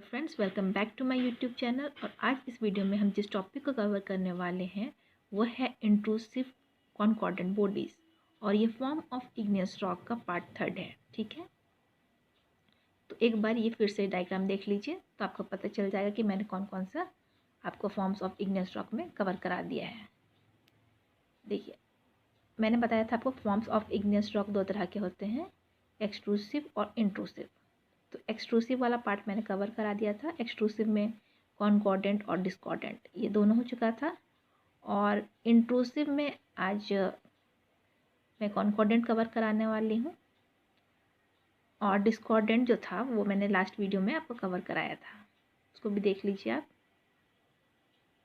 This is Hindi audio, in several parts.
Friends, welcome back to my YouTube channel. और आज इस वीडियो में हम जिस टॉपिक को कवर करने वाले हैं वो है इंट्रूसिव कॉनकॉर्डेंट बॉडीज़, और ये फॉर्म ऑफ इग्नियस रॉक का पार्ट 3 है। ठीक है, तो एक बार ये फिर से डायग्राम देख लीजिए तो आपको पता चल जाएगा कि मैंने कौन कौन सा आपको फॉर्म्स ऑफ इग्नियस रॉक में कवर करा दिया है। देखिए, मैंने बताया था आपको फॉर्म्स ऑफ इग्नियस रॉक दो तरह के होते हैं, एक्सट्रूसिव और इंट्रूसिव। तो एक्सट्रूसिव वाला पार्ट मैंने कवर करा दिया था। एक्सट्रूसिव में कॉनकॉर्डेंट और डिस्कॉर्डेंट ये दोनों हो चुका था, और इंट्रूसिव में आज मैं कॉनकॉर्डेंट कवर कराने वाली हूँ, और डिस्कॉर्डेंट जो था वो मैंने लास्ट वीडियो में आपको कवर कराया था, उसको भी देख लीजिए आप।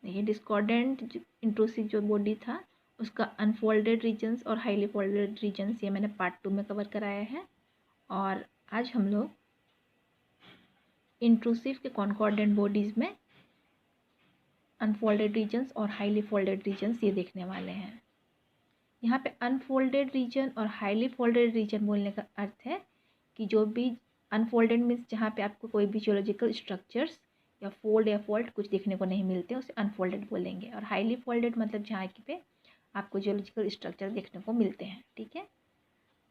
देखिए, डिस्कॉर्डेंट इंट्रूसिव जो बॉडी था उसका अनफोल्डेड रीजन्स और हाईली फोल्डेड रीजन्स ये मैंने पार्ट 2 में कवर कराया है। और आज हम लोग इंट्रूसिव के कॉनकॉर्डेंट बॉडीज़ में अनफोल्डेड रीजन्स और हाईली फोल्डेड रीजन्स ये देखने वाले हैं। यहाँ पे अनफोल्डेड रीजन और हाईली फोल्डेड रीजन बोलने का अर्थ है कि जो भी अनफोल्डेड मीन्स जहाँ पे आपको कोई भी जियोलॉजिकल स्ट्रक्चर्स या फोल्ड या फॉल्ट कुछ देखने को नहीं मिलते उसे अनफोल्डेड बोलेंगे, और हाईली फोल्डेड मतलब जहाँ पे आपको जियोलॉजिकल स्ट्रक्चर देखने को मिलते हैं। ठीक है,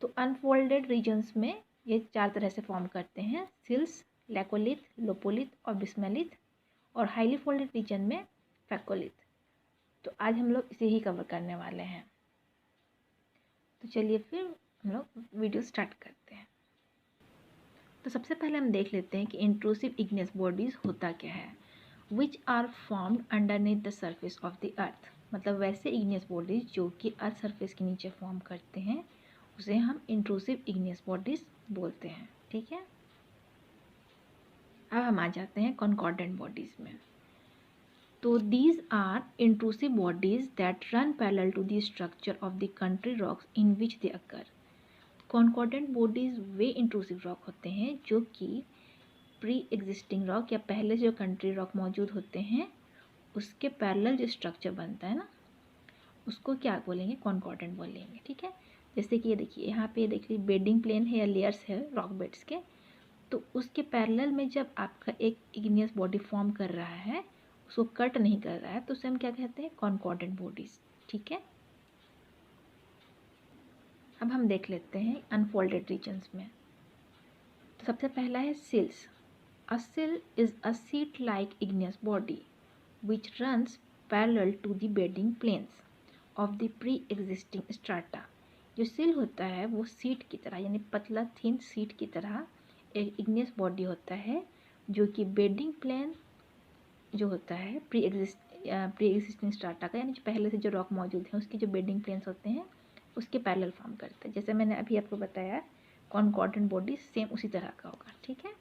तो अनफोल्डेड रीजन्स में ये 4 तरह से फॉर्म करते हैं, सिल्स, लैकोलिथ, लोपोलिथ और बिस्मेलिथ, और हाईली फोल्डेड रीजन में फैकोलिथ। तो आज हम लोग इसे ही कवर करने वाले हैं। तो चलिए फिर हम लोग वीडियो स्टार्ट करते हैं। तो सबसे पहले हम देख लेते हैं कि इंट्रूसिव इग्नियस बॉडीज़ होता क्या है। Which are formed underneath the surface of the earth, मतलब वैसे इग्नियस बॉडीज़ जो कि अर्थ सरफेस के नीचे फॉर्म करते हैं उसे हम इंट्रूसिव इग्नियस बॉडीज़ बोलते हैं। ठीक है, अब हम आ जाते हैं कॉनकॉर्डेंट बॉडीज़ में। तो these are intrusive bodies that run parallel to the structure of the country rocks in which they occur. कॉनकॉर्डेंट bodies way intrusive rock होते हैं जो कि प्री एग्जिस्टिंग रॉक या पहले जो कंट्री रॉक मौजूद होते हैं उसके पैरेलल जो स्ट्रक्चर बनता है ना उसको क्या बोलेंगे, कॉनकॉर्डेंट बोलेंगे। ठीक है, जैसे कि ये देखिए, यहाँ पे देखिए बेडिंग प्लेन है या लेयर्स है रॉक बेड्स के, तो उसके पैरेलल में जब आपका एक इग्नियस बॉडी फॉर्म कर रहा है, उसको कट नहीं कर रहा है, तो उसे हम क्या कहते हैं, कॉनकॉर्डेंट बॉडीज। ठीक है, अब हम देख लेते हैं अनफोल्डेड रीजन्स में। तो सबसे पहला है sills. A sill is a sheet like igneous body which runs parallel to the bedding planes of the pre existing strata. जो सिल होता है वो सीट की तरह, यानी पतला थिन सीट की तरह एक इग्नियस बॉडी होता है जो कि बेडिंग प्लेन जो होता है प्री एग्जिस्टिंग स्ट्राटा का, यानी जो पहले से जो रॉक मौजूद है उसके जो बेडिंग प्लेन्स होते हैं उसके पैरेलल फॉर्म करते हैं। जैसे मैंने अभी आपको बताया कॉनकॉर्डेंट बॉडी सेम उसी तरह का होगा। ठीक है,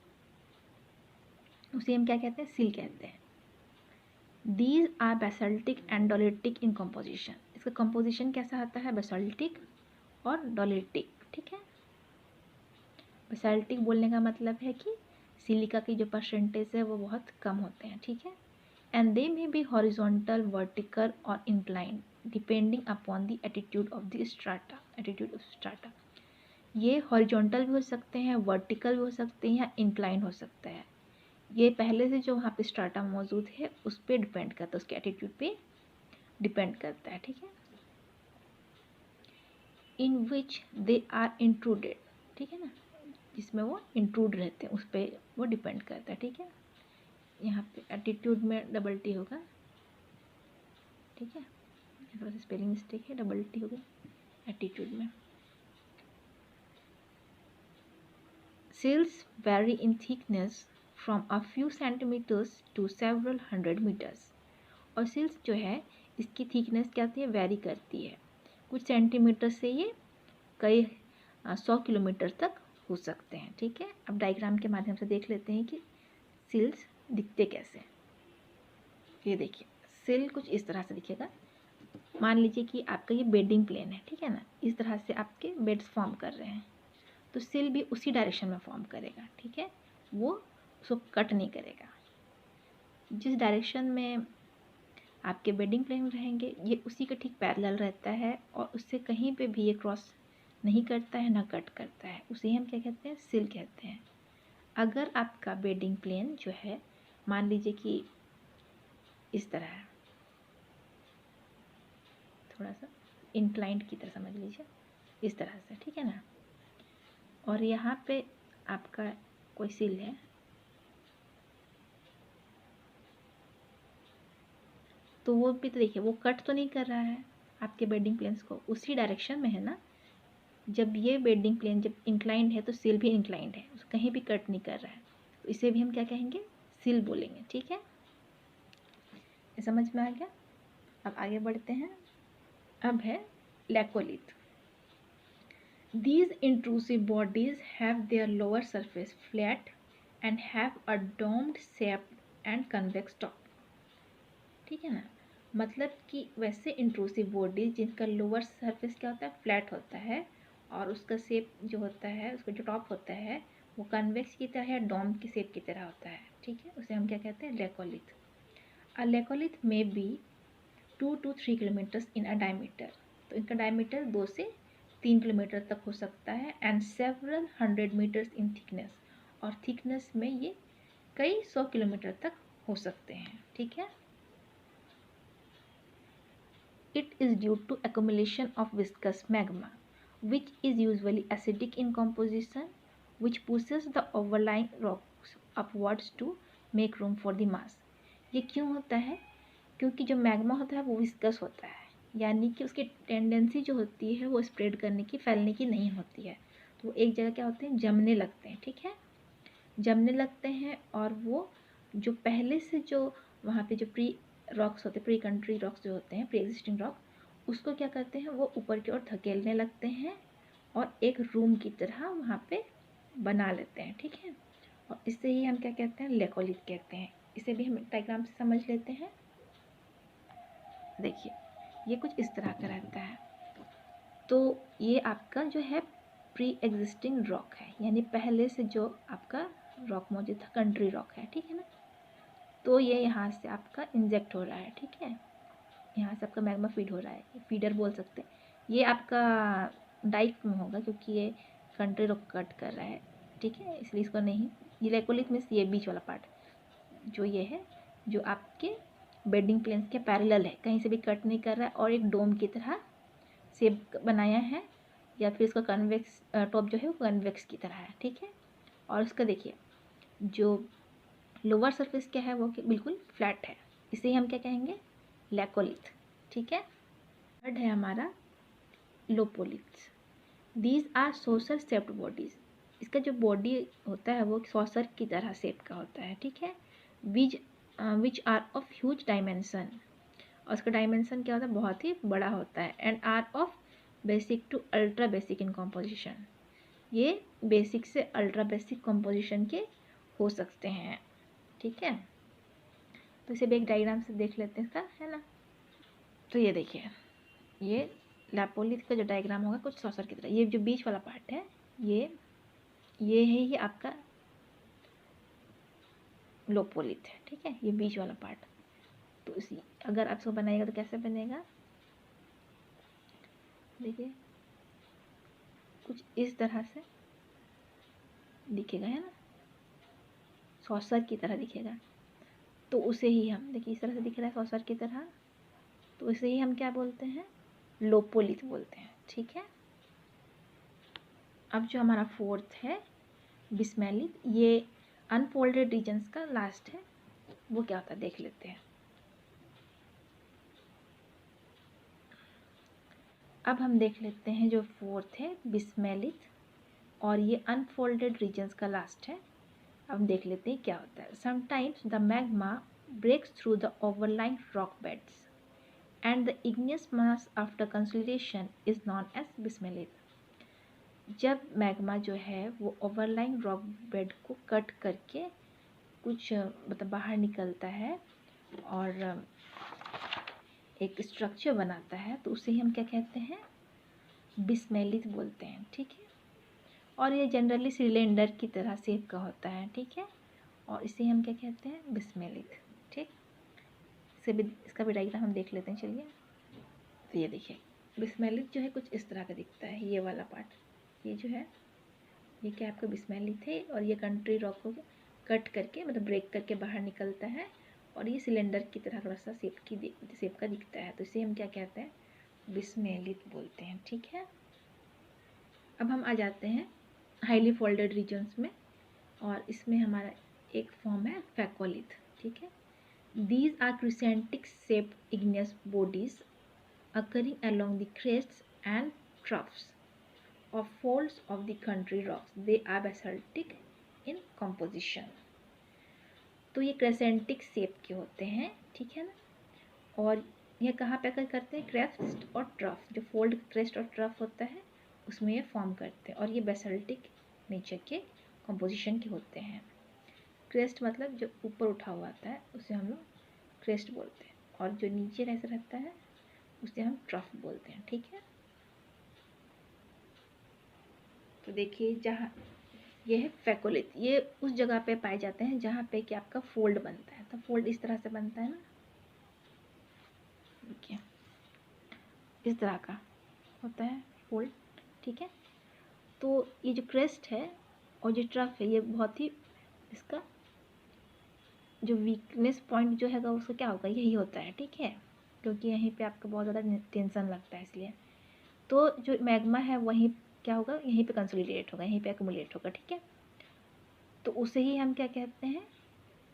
उसे हम क्या कहते हैं, सिल कहते हैं। These are basaltic and doleritic in composition. इसका कंपोजिशन कैसा आता है, बेसाल्टिक और डोलेटिक। ठीक है, बेसाल्टिक बोलने का मतलब है कि सिलिका की जो परसेंटेज है वो बहुत कम होते हैं। ठीक है, and they may be horizontal, vertical or inclined depending upon the attitude of the strata। ये हॉरिजॉन्टल भी हो सकते हैं, वर्टिकल भी हो सकते हैं, या इंक्लाइन हो सकता है। ये पहले से जो वहाँ पे स्ट्राटा मौजूद है उस पर डिपेंड करता है, उसके एटीट्यूड पे डिपेंड करता है। ठीक है, इन विच दे आर इंट्रूडेड। ठीक है ना, जिसमें वो इंट्रूड रहते हैं उस पर वो डिपेंड करता है। ठीक है, यहाँ पे एटीट्यूड में डबल टी होगा। ठीक है, थोड़ा सा स्पेलिंग मिस्टेक है, डबल टी होगा एटीट्यूड में। Cells vary in thickness from a few centimeters to several hundred meters। और सेल्स जो है इसकी थिकनेस क्या होती है, वेरी करती है, कुछ सेंटीमीटर से ये कई 100 किलोमीटर तक हो सकते हैं। ठीक है, अब डायग्राम के माध्यम से देख लेते हैं कि सेल्स दिखते कैसे। ये देखिए, सेल कुछ इस तरह से दिखेगा। मान लीजिए कि आपका ये बेडिंग प्लेन है, ठीक है ना, इस तरह से आपके बेड्स फॉर्म कर रहे हैं, तो सेल भी उसी डायरेक्शन में फॉर्म करेगा। ठीक है, वो उसको कट नहीं करेगा। जिस डायरेक्शन में आपके बेडिंग प्लेन रहेंगे ये उसी के ठीक पैरेलल रहता है, और उससे कहीं पे भी ये क्रॉस नहीं करता है ना कट करता है। उसे हम क्या कहते हैं, सेल कहते हैं। अगर आपका बेडिंग प्लेन जो है मान लीजिए कि इस तरह है, थोड़ा सा इंक्लाइंड की तरह समझ लीजिए, इस तरह से, ठीक है ना, और यहाँ पे आपका कोई सिल है, तो वो भी तो देखिए वो कट तो नहीं कर रहा है आपके बेडिंग प्लेन्स को, उसी डायरेक्शन में है ना। जब ये बेडिंग प्लेन जब इंक्लाइंड है तो सिल भी इंक्लाइंड है, कहीं भी कट नहीं कर रहा है, तो इसे भी हम क्या कहेंगे, सिल बोलेंगे, ठीक है। ये समझ में आ गया। अब आगे बढ़ते हैं। अब है laccolith. These intrusive bodies have their lower surface flat and have a domed shape and convex top, ठीक है ना। मतलब कि वैसे इंट्रूसिव बॉडीज जिनका लोअर सरफेस क्या होता है, फ्लैट होता है, और उसका शेप जो होता है, उसका जो टॉप होता है वो कन्वेक्स की तरह या डोम की शेप की तरह होता है, ठीक है। उसे हम क्या कहते हैं, लेकोलिथ। अ लेकोलिथ में be 2 to 3 kilometres in a diameter, तो इनका डायमीटर 2 से 3 किलोमीटर तक हो सकता है, and several 100 metres in thickness, और थिकनेस में ये कई 100 किलोमीटर तक हो सकते हैं, ठीक है। It is due to accumulation of viscous magma, which is usually acidic in composition, which pushes the overlying rocks upwards to make room for the mass. ये क्यों होता है, क्योंकि जो मैग्मा होता है वो विस्कस होता है, यानी कि उसकी टेंडेंसी जो होती है वो स्प्रेड करने की, फैलने की नहीं होती है, तो वो एक जगह क्या होते हैं, जमने लगते हैं, ठीक है, जमने लगते हैं। और वो जो पहले से जो वहाँ पे जो प्री रॉक्स होते हैं, प्री कंट्री रॉक्स जो होते हैं, प्री एग्जिस्टिंग रॉक, उसको क्या करते हैं, वो ऊपर की ओर धकेलने लगते हैं और एक रूम की तरह वहाँ पे बना लेते हैं, ठीक है। और इससे ही हम क्या कहते हैं, लेकोलिथ कहते हैं। इसे भी हम डायग्राम से समझ लेते हैं। देखिए ये कुछ इस तरह का रहता है, तो ये आपका जो है प्री एग्जिस्टिंग रॉक है, यानी पहले से जो आपका रॉक मौजूद था, कंट्री रॉक है, ठीक है ना। तो ये यहाँ से आपका इंजेक्ट हो रहा है, ठीक है, यहाँ से आपका मैग्मा फीड हो रहा है, फीडर बोल सकते हैं। ये आपका डाइक में होगा क्योंकि ये कंट्री रॉक कट कर रहा है, ठीक है, इसलिए इसको नहीं। ये लेकोलिथ मीन्स ये बीच वाला पार्ट जो ये है, जो आपके बेडिंग प्लेन्स के पैरेलल है, कहीं से भी कट नहीं कर रहा है, और एक डोम की तरह शेप बनाया है, या फिर इसका कन्वेक्स टॉप जो है वो कन्वेक्स की तरह है, ठीक है। और उसका देखिए जो लोअर सरफेस क्या है वो बिल्कुल फ्लैट है, इसे हम क्या कहेंगे, लैकोलिथ, ठीक है। थर्ड है हमारा lopoliths. These are saucer shaped bodies. इसका जो बॉडी होता है वो सॉसर की तरह शेप का होता है, ठीक है। Which are of huge dimension, और उसका डायमेंशन क्या होता है, बहुत ही बड़ा होता है, and are of basic to ultra basic in composition. ये बेसिक से अल्ट्रा बेसिक कॉम्पोजिशन के हो सकते हैं, ठीक है। तो इसे भी एक डायग्राम से देख लेते हैं इसका, है ना। तो ये देखिए ये लैपोलिथ का जो डायग्राम होगा कुछ सॉसर की तरह, ये जो बीच वाला पार्ट है ये है ये आपका लोपोलिथ है, ठीक है, ये बीच वाला पार्ट। तो इसी अगर आप इसको बनाइएगा तो कैसे बनेगा, देखिए कुछ इस तरह से दिखेगा, है ना, सॉसर की तरह दिखेगा। तो उसे ही हम देखिए इस तरह से दिख रहा है सॉसर की तरह, तो इसे ही हम क्या बोलते हैं, लोपोलिथ बोलते हैं, ठीक है। अब जो हमारा फोर्थ है बिस्मेलिथ, ये अनफोल्डेड रीजन्स का लास्ट है, वो क्या होता है देख लेते हैं। अब हम देख लेते हैं जो फोर्थ है बिस्मेलिथ, और ये अनफोल्डेड रीजन्स का लास्ट है। अब देख लेते हैं क्या होता है। Sometimes the magma breaks through the overlying rock beds and the igneous mass after consolidation is known as bysmalith. जब मैग्मा जो है वो ओवरलाइंग रॉक बेड को कट करके कुछ मतलब बाहर निकलता है और एक स्ट्रक्चर बनाता है, तो उसे ही हम क्या कहते हैं, बिस्मेलिथ बोलते हैं, ठीक है। और ये जनरली सिलेंडर की तरह शेप का होता है, ठीक है, और इसे हम क्या कहते हैं, बिस्मेलिथ, ठीक। इसे भी इसका भी डायग्राम हम देख लेते हैं, चलिए। तो ये देखिए बिस्मेलिथ जो है कुछ इस तरह का दिखता है, ये वाला पार्ट, ये जो है ये क्या आपका बिस्मेलिक है और ये कंट्री रॉक को कट करके मतलब ब्रेक करके बाहर निकलता है और ये सिलेंडर की तरह थोड़ा सा शेप का दिखता है, तो इसे हम क्या कहते हैं, बिस्मेलिक बोलते हैं। ठीक है, अब हम आ जाते हैं हाईली फोल्डेड रीजन्स में और इसमें हमारा एक फॉर्म है फैकोलिथ। ठीक है, these are crescentic shaped igneous bodies occurring along the crests and troughs of folds of the country rocks. They are basaltic in composition. तो ये क्रेसेंटिक शेप के होते हैं। ठीक है ना, और ये कहाँ पे करते हैं, क्रेस्ट और ट्रफ, जो फोल्ड क्रेस्ट और ट्रफ होता है उसमें ये फॉर्म करते हैं और ये बेसाल्टिक नेचर के कंपोजिशन के होते हैं। क्रेस्ट मतलब जो ऊपर उठा हुआ आता है उसे हम लोग क्रेस्ट बोलते हैं और जो नीचे ऐसा रहता है उसे हम ट्रफ बोलते हैं। ठीक है, तो देखिए जहाँ ये है फैकोलिथ, ये उस जगह पे पाए जाते हैं जहाँ पे कि आपका फोल्ड बनता है। तो फोल्ड इस तरह से बनता है ना, देखिए इस तरह का होता है फोल्ड। ठीक है, तो ये जो क्रेस्ट है और जो ट्रफ है ये बहुत ही, इसका जो वीकनेस पॉइंट जो हैगा उसका क्या होगा, यही होता है। ठीक है, क्योंकि यहीं पे आपका बहुत ज़्यादा टेंशन लगता है, इसलिए तो जो मैग्मा है वहीं क्या होगा, यहीं पे कंसोलिडेट होगा, यहीं पे एक्युमुलेट होगा। ठीक है, तो उसे ही हम क्या कहते हैं,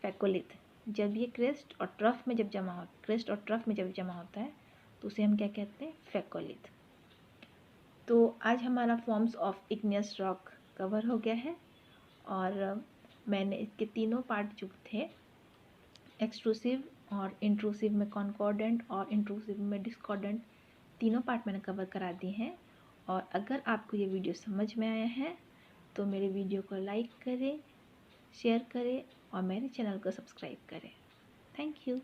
फैकोलिथ। जब ये क्रेस्ट और ट्रफ में जब जमा हो, क्रेस्ट और ट्रफ में जब जमा होता है तो उसे हम क्या कहते हैं, फैकोलिथ। तो आज हमारा forms of igneous rock cover हो गया है और मैंने इसके तीनों पार्ट जो थे, एक्सट्रूसिव और इंट्रूसिव में कॉन्कॉर्डेंट और इंट्रूसिव में डिस्कॉर्डेंट, तीनों पार्ट मैंने कवर करा दिए हैं। और अगर आपको ये वीडियो समझ में आया है तो मेरे वीडियो को लाइक करें, शेयर करें और मेरे चैनल को सब्सक्राइब करें। Thank you.